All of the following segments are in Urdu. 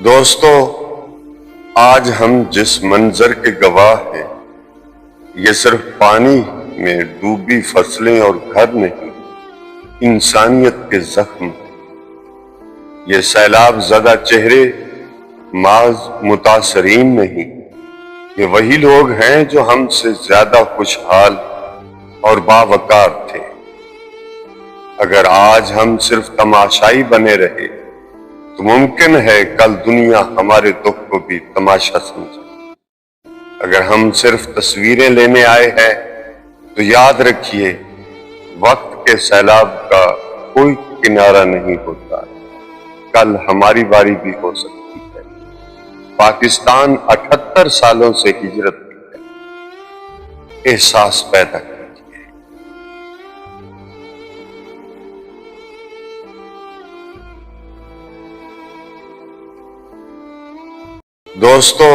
دوستو، آج ہم جس منظر کے گواہ ہیں یہ صرف پانی میں ڈوبی فصلیں اور گھر نہیں، انسانیت کے زخم ہیں۔ یہ سیلاب زدہ چہرے محض متاثرین نہیں، یہ وہی لوگ ہیں جو ہم سے زیادہ خوشحال اور باوقار تھے۔ اگر آج ہم صرف تماشائی بنے رہے تو ممکن ہے کل دنیا ہمارے دکھ کو بھی تماشا سمجھے۔ اگر ہم صرف تصویریں لینے آئے ہیں تو یاد رکھیے وقت کے سیلاب کا کوئی کنارہ نہیں ہوتا، کل ہماری باری بھی ہو سکتی ہے۔ پاکستان 78 سالوں سے ہجرت کی ہے، احساس پیدا کیجیے۔ دوستو،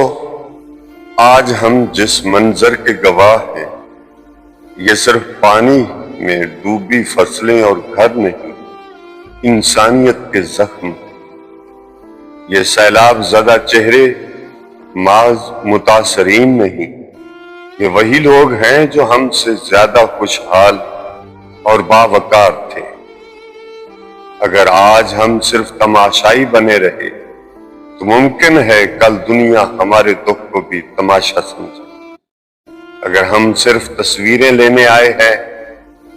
آج ہم جس منظر کے گواہ ہیں یہ صرف پانی میں ڈوبی فصلیں اور گھر نہیں، انسانیت کے زخم ہیں۔ یہ سیلاب زدہ چہرے محض متاثرین نہیں، یہ وہی لوگ ہیں جو ہم سے زیادہ خوشحال اور باوقار تھے۔ اگر آج ہم صرف تماشائی بنے رہے تو ممکن ہے کل دنیا ہمارے دکھ کو بھی تماشا سمجھے۔ اگر ہم صرف تصویریں لینے آئے ہیں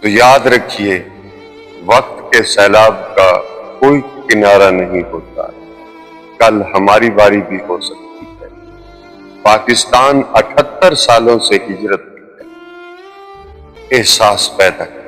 تو یاد رکھیے وقت کے سیلاب کا کوئی کنارہ نہیں ہوتا، کل ہماری باری بھی ہو سکتی ہے۔ پاکستان 78 سالوں سے ہجرت کی ہے، احساس پیدا کیجیے۔